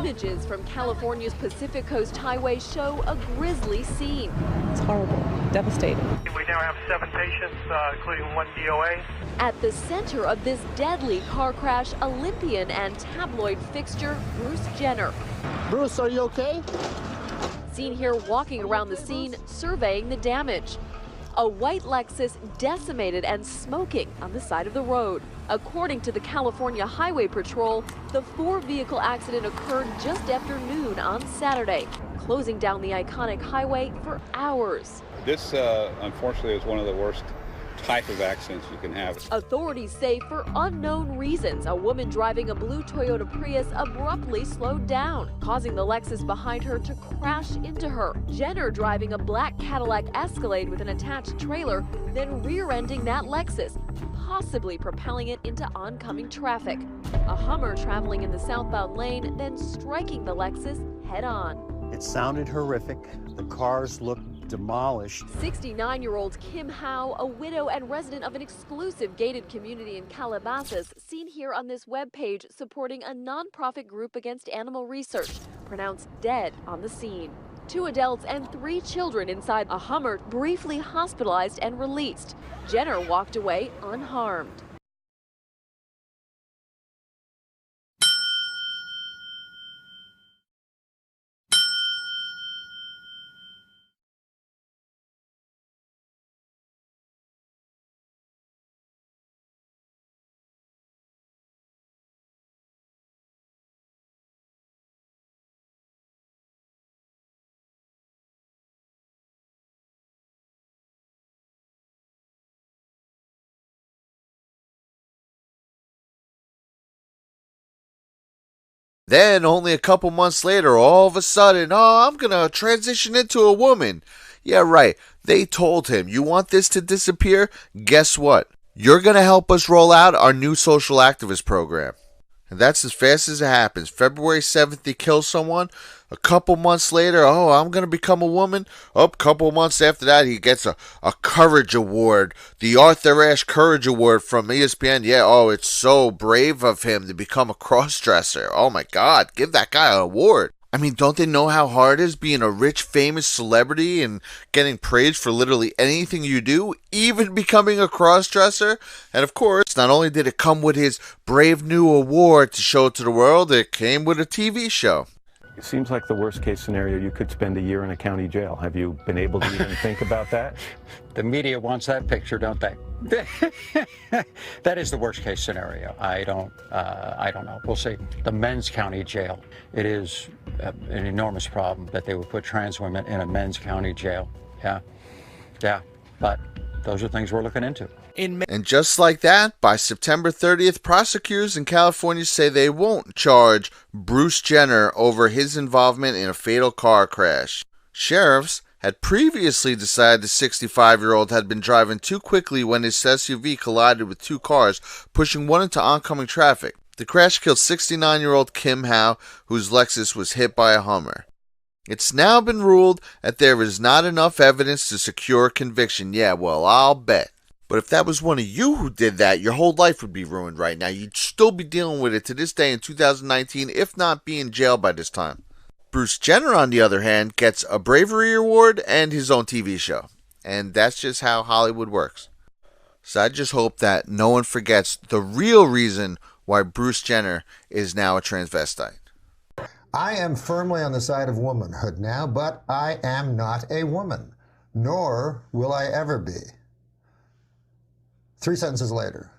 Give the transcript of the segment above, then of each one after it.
Images from California's Pacific Coast Highway show a grisly scene. It's horrible, devastating. We now have 7 patients, including 1 DOA. At the center of this deadly car crash, Olympian and tabloid fixture Bruce Jenner. Bruce, are you okay? Seen here walking around the scene, surveying the damage. A white Lexus decimated and smoking on the side of the road. According to the California Highway Patrol, the 4-vehicle accident occurred just after noon on Saturday, closing down the iconic highway for hours. This, unfortunately, is one of the worst type of accidents you can have. Authorities say for unknown reasons, a woman driving a blue Toyota Prius abruptly slowed down, causing the Lexus behind her to crash into her. Jenner driving a black Cadillac Escalade with an attached trailer, then rear-ending that Lexus, possibly propelling it into oncoming traffic. A Hummer traveling in the southbound lane, then striking the Lexus head-on. It sounded horrific. The cars looked demolished. 69-year-old Kim Howe, a widow and resident of an exclusive gated community in Calabasas, seen here on this webpage supporting a nonprofit group against animal research, pronounced dead on the scene. 2 adults and 3 children inside a Hummer briefly hospitalized and released. Jenner walked away unharmed. Then, only a couple months later, all of a sudden, oh, I'm going to transition into a woman. Yeah, right. They told him, you want this to disappear? Guess what? You're going to help us roll out our new social activist program. And that's as fast as it happens. February 7th, he kills someone. A couple months later, oh, I'm going to become a woman. A couple months after that, he gets a Courage Award. The Arthur Ashe Courage Award from ESPN. Yeah, oh, it's so brave of him to become a cross-dresser. Oh, my God, give that guy an award. I mean, don't they know how hard it is being a rich, famous celebrity and getting praised for literally anything you do, even becoming a cross-dresser? And of course, not only did it come with his brave new award to show it to the world, it came with a TV show. It seems like the worst case scenario, you could spend a year in a county jail. Have you been able to even think about that? The media wants that picture, don't they? That is the worst case scenario. I don't know. We'll see. The men's county jail. It is an enormous problem that they would put trans women in a men's county jail. Yeah. But those are things we're looking into. And just like that, by September 30th, prosecutors in California say they won't charge Bruce Jenner over his involvement in a fatal car crash. Sheriffs had previously decided the 65-year-old had been driving too quickly when his SUV collided with 2 cars, pushing one into oncoming traffic. The crash killed 69-year-old Kim Howe, whose Lexus was hit by a Hummer. It's now been ruled that there is not enough evidence to secure conviction. Yeah, well, I'll bet. But if that was one of you who did that, your whole life would be ruined right now. You'd still be dealing with it to this day in 2019, if not be in jail by this time. Bruce Jenner, on the other hand, gets a bravery award and his own TV show. And that's just how Hollywood works. So I just hope that no one forgets the real reason why Bruce Jenner is now a transvestite. I am firmly on the side of womanhood now, but I am not a woman, nor will I ever be. 3 sentences later,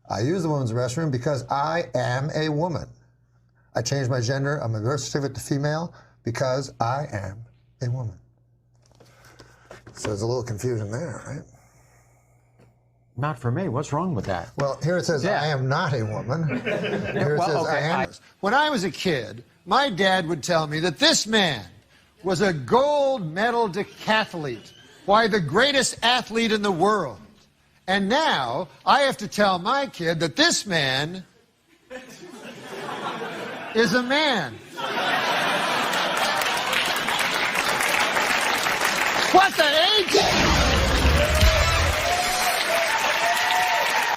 I use the women's restroom because I am a woman. I changed my gender, I'm a birth certificate to female, because I am a woman. So there's a little confusion there, right? Not for me. What's wrong with that? Well, here it says I am not a woman. Here it says I am. When I was a kid, my dad would tell me that this man was a gold medal decathlete. Why, the greatest athlete in the world. And now I have to tell my kid that this man is a man. What the H?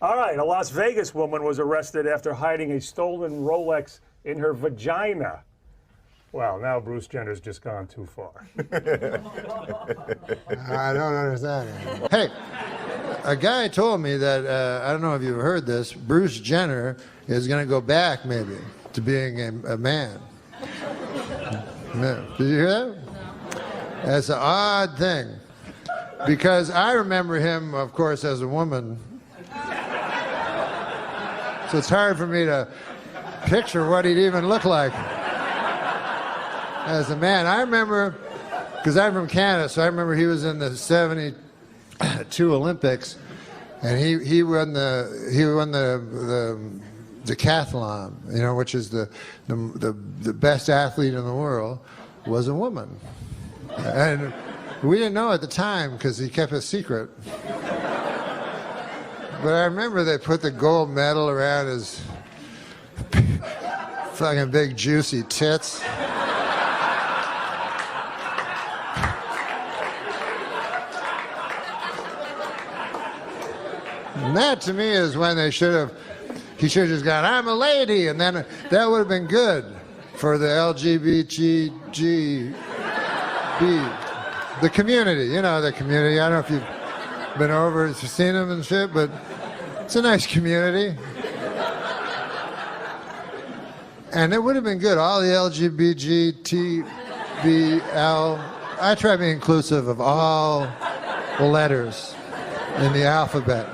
All right, a Las Vegas woman was arrested after hiding a stolen Rolex in her vagina. Well, now Bruce Jenner's just gone too far. I don't understand. Hey, a guy told me that, I don't know if you've heard this, Bruce Jenner is going to go back maybe to being a man. No. Did you hear that? That's an odd thing. Because I remember him, of course, as a woman. So it's hard for me to picture what he'd even look like as a man. I remember, because I'm from Canada, so I remember he was in the '72 Olympics, and he won the decathlon, you know, which is the best athlete in the world, was a woman. And we didn't know at the time because he kept it secret. But I remember they put the gold medal around his fucking big juicy tits. And that to me is when he should have just gone, I'm a lady, and then that would have been good for the LGBTG. The community, you know, the community. I don't know if you've been over, if you've seen them and shit, but it's a nice community. And it would have been good. All the LGBTBL. I try to be inclusive of all the letters in the alphabet.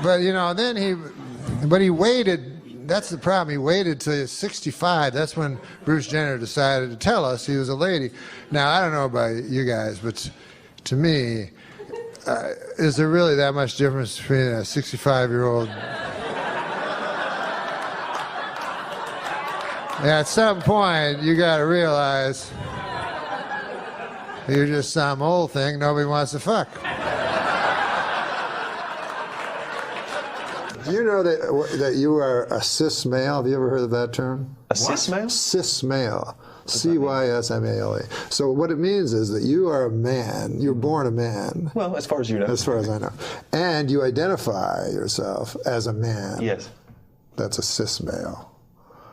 But, you know, then he waited. That's the problem. He waited till he was 65. That's when Bruce Jenner decided to tell us he was a lady. Now, I don't know about you guys, but to me, is there really that much difference between a 65-year-old? At some point, you got to realize you're just some old thing nobody wants to fuck. Do you know that you are a cis male? Have you ever heard of that term? A cis male? Cis male. C-Y-S-M-A-L-E. So what it means is that you are a man. You're born a man. Well, as far as you know. As far as I know. And you identify yourself as a man. Yes. That's a cis male.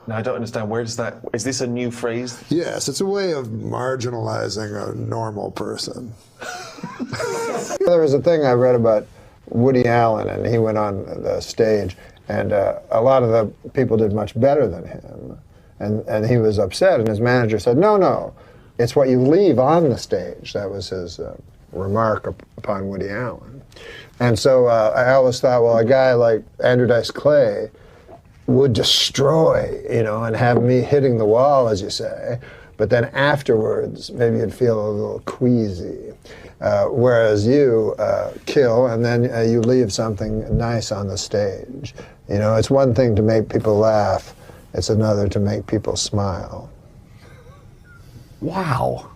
Now, I don't understand. Where does that... Is this a new phrase? Yes, it's a way of marginalizing a normal person. There was a thing I read about Woody Allen, and he went on the stage, and a lot of the people did much better than him. And he was upset, and his manager said, no, it's what you leave on the stage. That was his remark upon Woody Allen. And so I always thought, well, a guy like Andrew Dice Clay would destroy, you know, and have me hitting the wall, as you say, but then afterwards, maybe you'd feel a little queasy. Whereas you kill, and then you leave something nice on the stage. You know, it's one thing to make people laugh, it's another to make people smile. Wow.